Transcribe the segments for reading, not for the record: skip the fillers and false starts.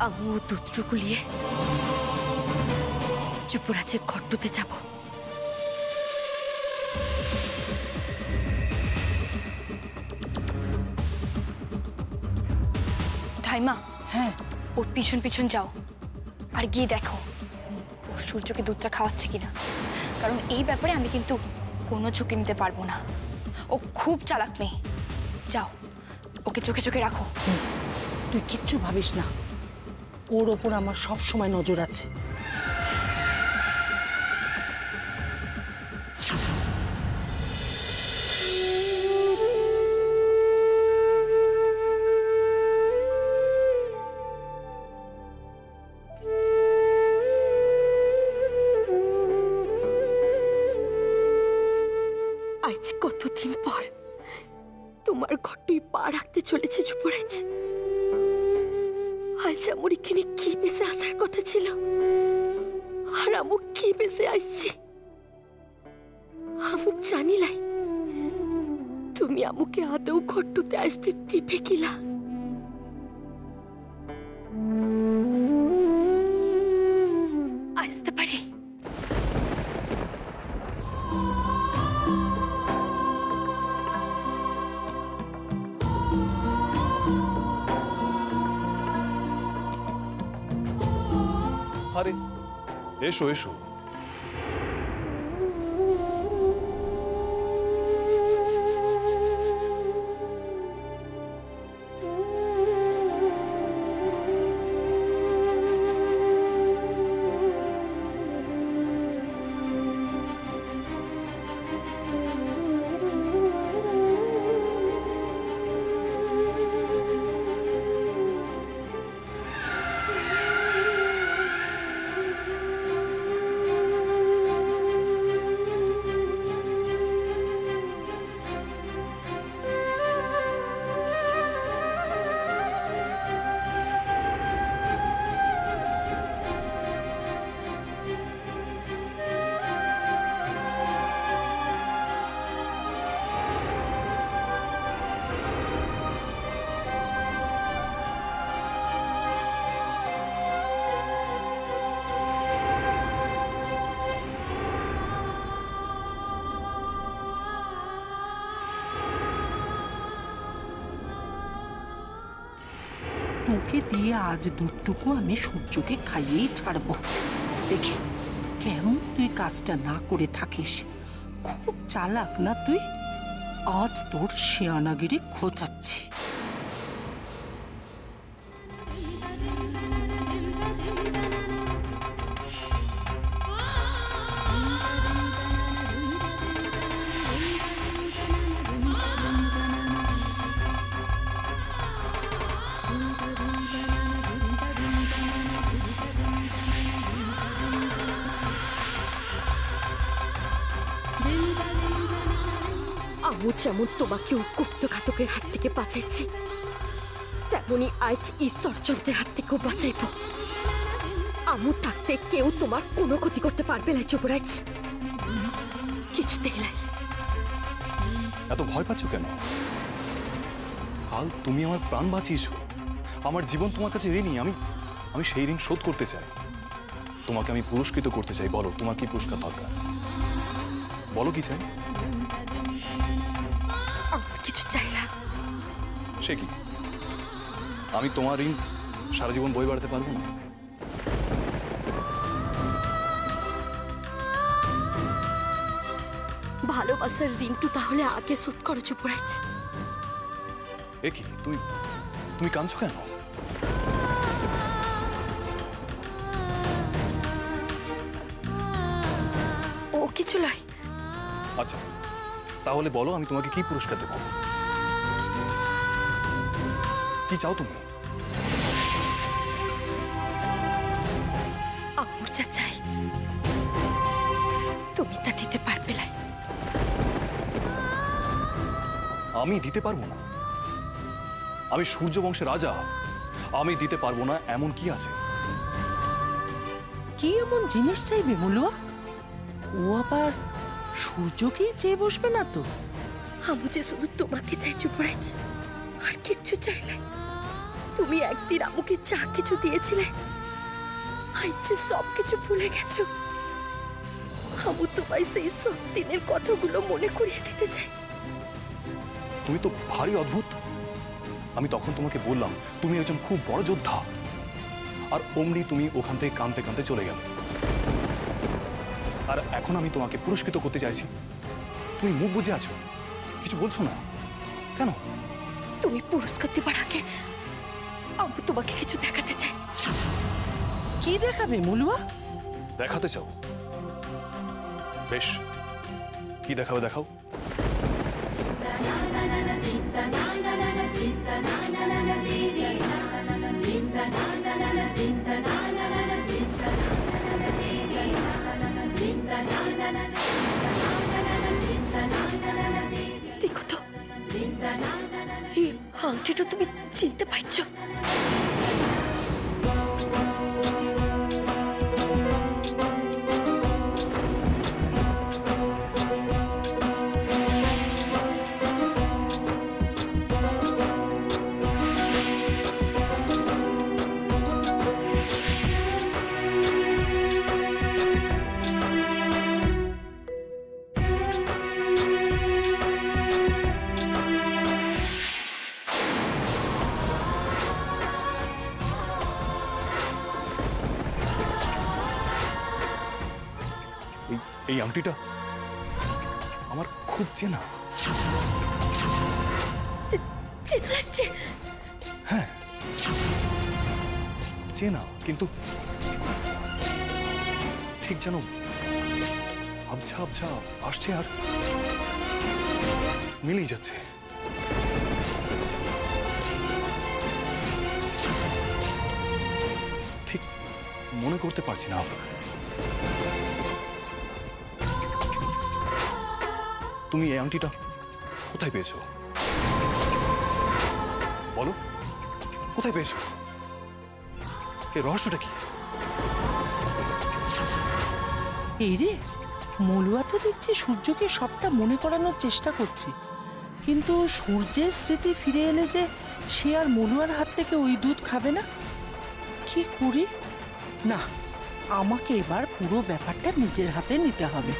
আমু দুধটুকু নিয়ে যুবরাজের ঘট্টুতে যাব। ধাইমা, হ্যাঁ, ওর পিছন পিছন যাও আর গিয়ে দেখো ওর সূর্যকে দুধটা খাওয়াচ্ছে কিনা, কারণ এই ব্যাপারে আমি কিন্তু কোনো ঝুঁকি নিতে পারবো না। ও খুব চালাক মেয়ে। যাও, ওকে চোখে চোখে রাখো। তুই কিচ্ছু ভাবিস না, ওর ওপর আমার সব সময় নজর আছে। আজ কতদিন পর তোমার ঘরটুই পা রাখতে চলেছে যুবরাজ। আজ আমার এখানে কি বেঁচে আসার কথা ছিল, আর আমু কি বেঁচে আসছি। আমু জানিলাই তুমি আমুকে আদৌ ঘরটুতে আসতে দিবে কিলা। আসতে পারে। আরে এসো এসো। তোকে দিয়ে আজ দুধটুকু আমি সূর্যকে খাইয়েই ছাড়বো। দেখি কেমন তুই কাজটা না করে থাকিস। খুব চালাক না তুই? আজ তোর শিয়ানাগিরি খোঁচাচ্ছি। আমু যেমন তোমাকে গুপ্তঘাতকের হাত থেকে বাঁচাইছি, তেমনি আজ ঈশ্বরচন্দ্রের হাত থেকেও বাঁচাইব। আমু থাকতে কেউ তোমার কোনো ক্ষতি করতে পারবে না যুবরাজ, কিছুতেই নাই। এত ভয় পাচ্ছ কেন? কাল তুমি আমার প্রাণ বাঁচিয়েছো, আমার জীবন তোমার কাছে ঋণী। আমি সেই ঋণ শোধ করতে চাই। তোমাকে আমি পুরস্কৃত করতে চাই। বলো তোমার কি পুরস্কার দরকার? বলো কি চাই? কিছু চাই না। সে কি? আমি তোমার ঋণ সারা জীবন বই বাড়াতে পারবো না। ভালোবাসার ঋণটু তাহলে আগে শোধ করো যুবরাজ। এ কি তুমি কাঁদছো কেন? ও কিছু নয়। আচ্ছা তাহলে বলো আমি তোমাকে কি পুরস্কার দেব? কি চাও তুমি? আমার যা চাই তুমি তা দিতে পারবে না। আমি দিতে পারবো না? আমি সূর্য বংশের রাজা, আমি দিতে পারবো না এমন কি আছে? কি এমন জিনিস চাইবে মুলুয়া? ও আবার সূর্যকেই চেয়ে বসবে না তো? আমি যে শুধু তোমাকে চাই যুবরাজ, আর কিচ্ছু চাই না। তুমি একদিন আমাকে যা কিছু দিয়েছিলে আইছে সব কিছু ভুলে গেছো। আমি তোমায় সেই সব দিনের কথাগুলো মনে করিয়ে দিতে চাই। তুমি তো ভারী অদ্ভুত। আমি তখন তোমাকে বললাম তুমি একজন খুব বড় যোদ্ধা, আর অমনি তুমি ওখান থেকে কাঁদতে কাঁদতে চলে গেলে। আর এখন আমি তোমাকে পুরস্কৃত করতে চাইছি, তুমি মুখ বুজে আছো, কিছু বলছো না কেন? তুমি পুরস্কার দিবার আগে আমি তোমাকে কিছু দেখাতে চাই। কি দেখাবে মলুয়া? দেখাতে চাও? বেশ, কি দেখাবে দেখাও। দেখো তো, এই আংটিটা তুমি চিনতে পারছো? এই আংটিটা আমার খুব চেনা। চেনা লাগছে? হ্যাঁ চেনা, কিন্তু ঠিক যেন আবছা আবছা আসছে আর মিলেই যাচ্ছে। ঠিক মনে করতে পারছি না। তুমি এই আংটিটা কোথায় পেয়েছো? বলো, কোথায় পেয়েছো? এই রহস্যটা কি? এই রে, মলুয়া তো দেখছি সূর্যকে সবটা মনে করানোর চেষ্টা করছে, কিন্তু সূর্যের স্মৃতি ফিরে এলে যে সে আর মলুয়ার হাত থেকে ওই দুধ খাবে না। কি করি? না, আমাকে এবার পুরো ব্যাপারটা নিজের হাতে নিতে হবে।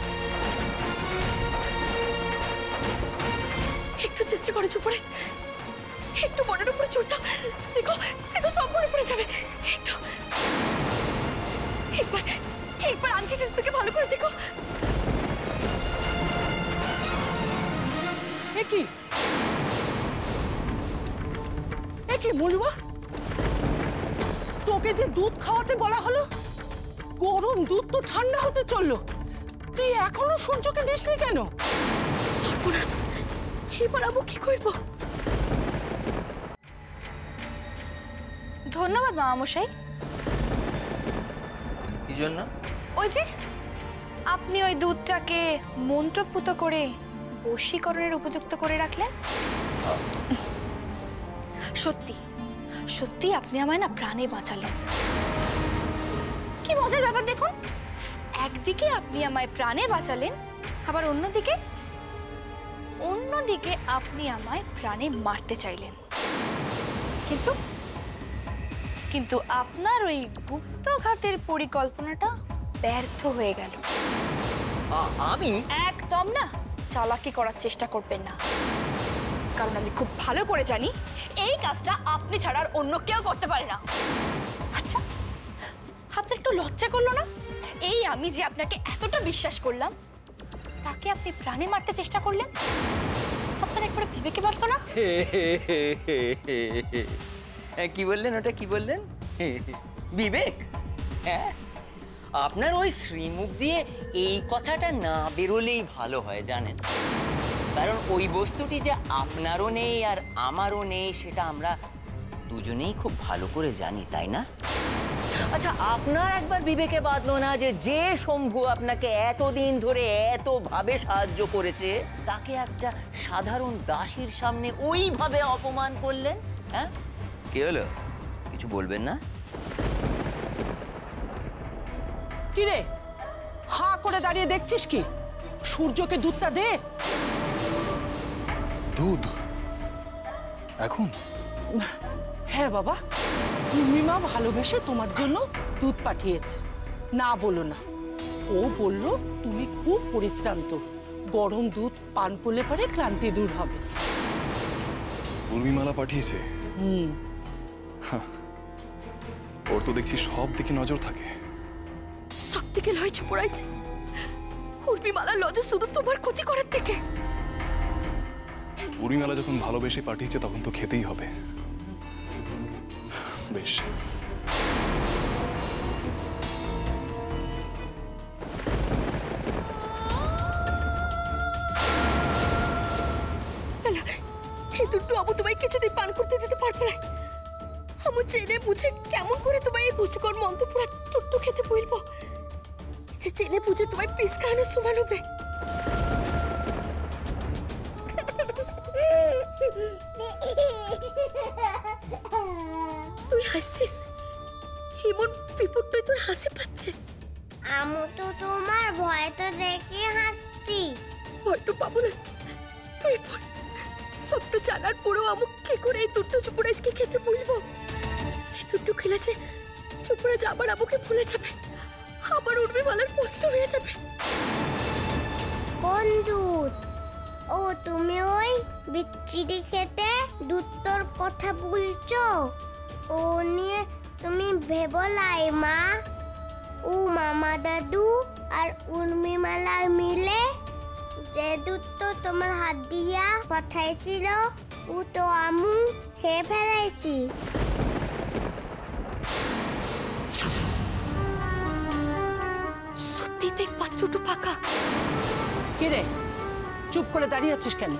একটু চেষ্টা করে চুপ পড়ে, একটু মনের উপরে জোর দাও। দেখো দেখো, সব মনে পড়ে যাবে। একটু একবার একবার আংটিটা তোকে ভালো করে দেখো। কি মলুয়া, তোকে যে দুধ খাওয়াতে বলা হলো, গরম দুধ তো ঠান্ডা হতে চললো, তুই এখনো সূর্যকে দিসনি কেন? সর্বনাশ, এবার আমি কি করবো? ধন্যবাদ মামামশাই। কি জন্য? ওই যে আপনি ওই দুধটাকে মন্ত্রপুত করে বশীকরণের উপযুক্ত করে রাখলেন। সত্যি সত্যি আপনি আমায় না প্রাণে বাঁচালেন। কি মজার ব্যাপার দেখুন, একদিকে আপনি আমায় প্রাণে বাঁচালেন, আবার অন্যদিকে আপনি আমায় প্রাণে মারতে চাইলেন। কিন্তু কিন্তু আপনার ওই গুপ্তঘাতের পরিকল্পনাটা ব্যর্থ হয়ে গেল। আমি একদম না, চালাকি করার চেষ্টা করবেন না, কারণ আমি খুব ভালো করে জানি এই কাজটা আপনি ছাড়া আর অন্য কেউ করতে পারে না। আচ্ছা, আপনার একটু লজ্জা করলো না? এই আমি যে আপনাকে এতটা বিশ্বাস করলাম, তাকে আপনি প্রাণে মারতে চেষ্টা করলেন। আপনার একবার বিবেকে বাঁধলো না? কি বললেন? ওটা কি বললেন? বিবেক? হ্যাঁ, আপনার ওই শ্রীমুখ দিয়ে এই কথাটা না বেরোলেই ভালো হয় জানেন, কারণ ওই বস্তুটি যে আপনারও নেই আর আমারও নেই সেটা আমরা দুজনেই খুব ভালো করে জানি, তাই না? আচ্ছা, আপনার একবার বিবেকে বাঁধলো না যে যে শম্ভু আপনাকে এতদিন ধরে এতভাবে সাহায্য করেছে তাকে একটা সাধারণ দাসীর সামনে ওইভাবে অপমান করলেন? হ্যাঁ, কি হলো? কিছু বলবেন না? কি রে, হা করে দাঁড়িয়ে দেখছিস কি? সূর্যকে দুধটা দে। দুধ এখন? হ্যাঁ বাবা, উর্মিমা ভালোবেসে তোমার জন্য দুধ পাঠিয়েছে। না বলো না, ও বলল তুমি খুব পরিশ্রান্ত, গরম দুধ পান করলে পরে ক্লান্তি দূর হবে। উর্মিমালা পাঠিয়েছে? হুম। ওর তো দেখছি সব দিকে নজর থাকে। সব দিকে লয়েছে পড়াইছে, উর্মিমালার নজর শুধু তোমার ক্ষতি করার দিকে। উর্মিমালা যখন ভালোবেসে পাঠিয়েছে তখন তো খেতেই হবে। বেশ, এই দুধটা আবু তোমায় কিছুতেই পান করতে দিতে পারবে না। আমি জেনে বুঝে কেমন করে তোমায় এই ভুচিকর মন্ত্র পুরা টুট্টু খেতে বলবো, যে জেনে বুঝে তোমায় পিস খাওয়ানো সমান হবে। তুই হাসছিস, এমন বিপদটাই তোর হাসি পাচ্ছে। আমু তো তোমার ভয় তো দেখে হাসছি। ভয়টা পাবো না, তুই বল। সবটা জানার পরেও আমু কি করে এই দুটো চুপড়াইজকে খেতে বলবো? এই দুটো খেলেছে চুপড়াইজ আবার আমুকে ভুলে যাবে, আবার উর্মিমালার কষ্ট হয়ে যাবে। কোন দুধ? ও তুমি ওই বিচ্ছিরি খেতে দুধটার কথা বলছো? ও নিয়ে তুমি ভেবলাই মা? ও মামা দাদু আর উর্মিমালা মিলে যে দুধ তো তোমার হাত দিয়া পাঠাইছিল, ও তো আমু খেয়ে ফেলেছি। সত্যি তো এই পাত্রটু ফাঁকা। কে রে, চুপ করে দাঁড়িয়ে আছিস কেন?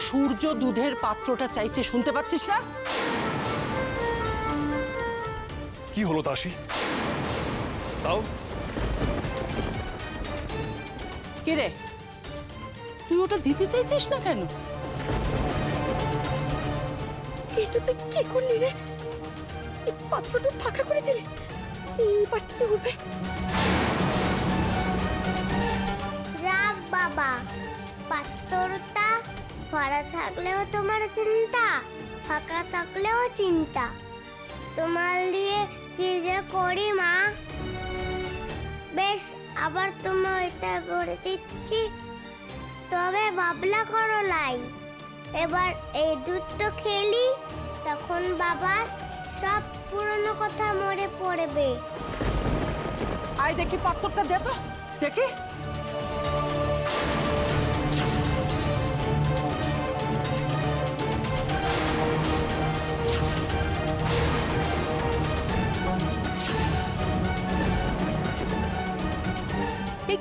সূর্য দুধের পাত্রটা চাইছে, শুনতে পাচ্ছিস না? কি হলো দাসী? তাও কে রে, তুই ওটা দিতে চাইছিস না কেন? এটা তুই কি করলি রে? এই পাত্রটা ফাঁকা করে দিলে, এইবার কি হবে? রাব বাবা, পাত্রটা ভরা থাকলেও তোমার চিন্তা, ফাঁকা থাকলেও চিন্তা। তোমার দিয়ে কি যে করি মা। বেশ, আবার তুমি এটা করে দিচ্ছি, তবে বাবলা করো লাই। এবার এই দুধ তো খেলি, তখন বাবার সব পুরনো কথা মনে পড়বে। আয় দেখি পাত্রটা দে তো, দেখি।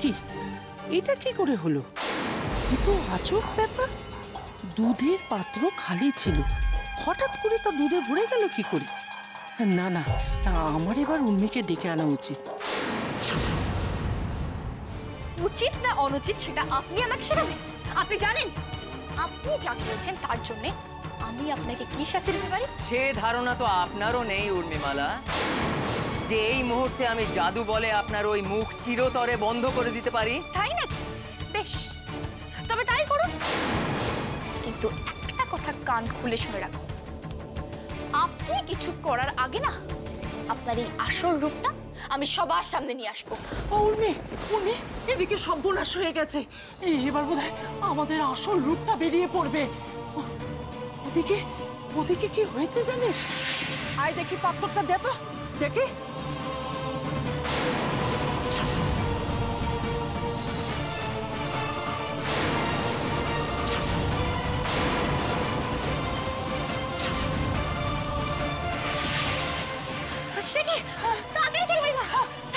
কি এটা কি করে হলো? এ তো আজব ব্যাপার। দুধের পাত্র খালি ছিল, হঠাৎ করে তা দুধে ভরে গেল কি করে? না না, আমার এবার উর্মিকে ডেকে আনা উচিত। উচিত না অনুচিত সেটা আপনি আমাকে শেখাবেন? আপনি জানেন আপনি যা করেছেন তার জন্য আমি আপনাকে কি শাস্তি দিতে পারি? সে ধারণা তো আপনারও নেই উর্মিমালা, যে এই মুহূর্তে আমি জাদু বলে আপনার ওই মুখ চিরতরে বন্ধ করে দিতে পারি। তাই না? বেশ, তবে তাই করুন। কিন্তু একটা কথা কান খুলে শুনে রাখুন, আপনি কিছু করার আগে না আপনার এই আসল রূপটা আমি সবার সামনে নিয়ে আসবো। উর্মি, উর্মি, এদিকে সর্বনাশ হয়ে গেছে। এবার বোধহয় আমাদের আসল রূপটা বেরিয়ে পড়বে। ওদিকে ওদিকে কি হয়েছে জানিস? আয় দেখি পাত্রটা দে তো, দেখি।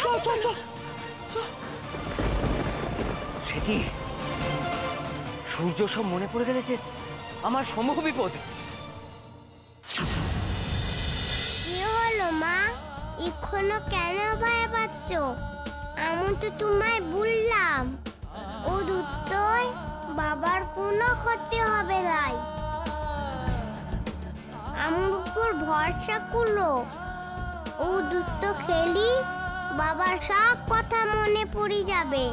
চল চল চল চল। সে কি সূর্য সব মনে পড়ে গেছে? আমার সম্মুখ বিপদ। কি হলো মা, এখনো কেন ভয় পাচ্ছ? আমি তো তোমায় বললাম ও দুধই বাবার কোনো ক্ষতি হবে নাই। আমার উপর ভরসা করো, ও দুধ তো খেলি বাবার সব কথা মনে পড়ে যাবে।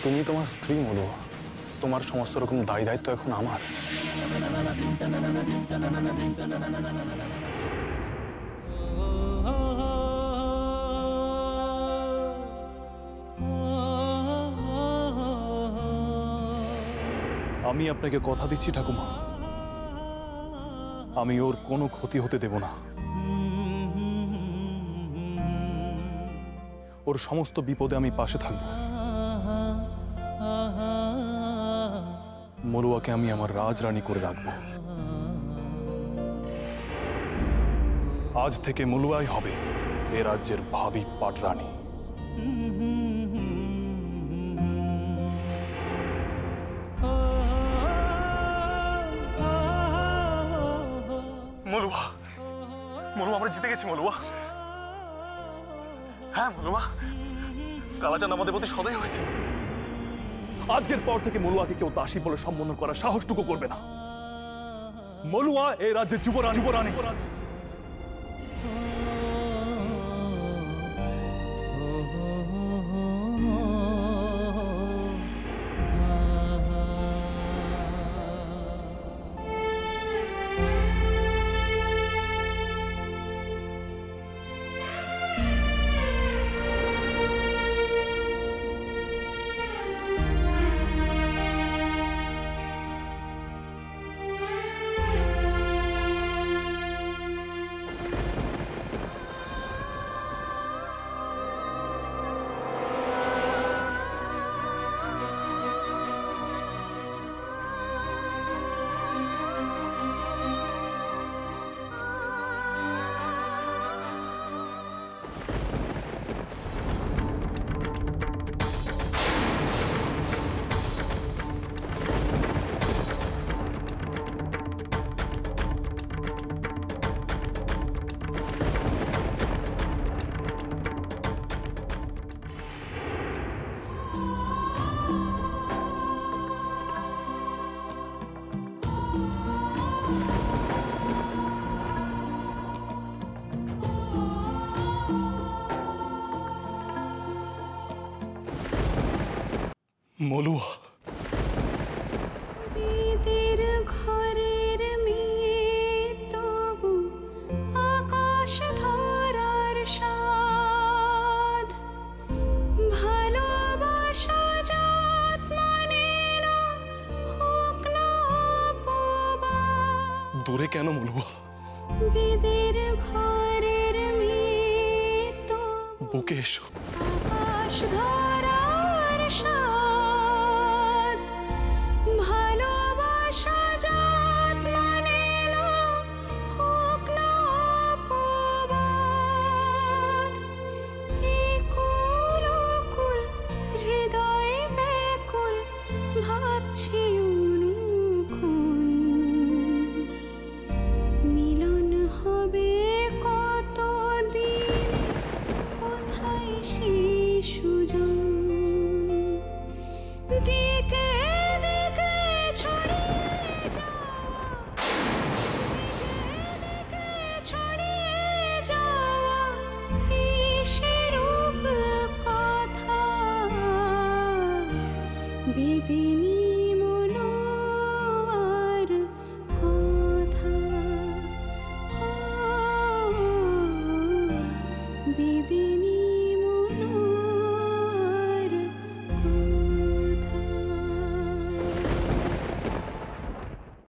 তুমি তোমার স্ত্রী মলুয়া, তোমার সমস্ত রকম দায় দায়িত্ব এখন আমার। আমি আপনাকে কথা দিচ্ছি ঠাকুমা, আমি ওর কোনো ক্ষতি হতে দেব না। ওর সমস্ত বিপদে আমি পাশে থাকব। মলুয়াকে আমি আমার রাজরানী করে রাখব। আজ থেকে মলুয়াই হবে এ রাজ্যের ভাবী পাটরানী। মলুয়া, মলুয়া আমরা জিতে গেছি মলুয়া। হ্যাঁ মলুয়া, কালাচাঁদ আমাদের প্রতি সদয় হয়েছে। আজকের পর থেকে মলুয়াকে কেউ দাসী বলে সম্বোধন করার সাহসটুকু করবে না। মলুয়া এই রাজ্যের যুবরানী। মলুয়া, বেদের ঘরের মেয়ে তবু আকাশ ধরার স্বাদ, ভালোবাসা জাত মানে না, হোক না অপবাদ। দূরে কেন মলুয়া? বেদের ঘরের মেয়ে তবু বুকে এসো। আকাশ ধরার স্বাদ, ভালোবাসা জাত মানে না, হোক না অপবাদ। একুল ওকুল হৃদয় ব্যাকুল, ভাবছি অনুক্ষণ মিলন হবে কতদিন, কোথায় সেই সুজন। দিকে দিকে ছড়িয়ে যাওয়া, দিকে ছড়িয়ে যাওয়া এই সেরূপ কথা, বেদিনী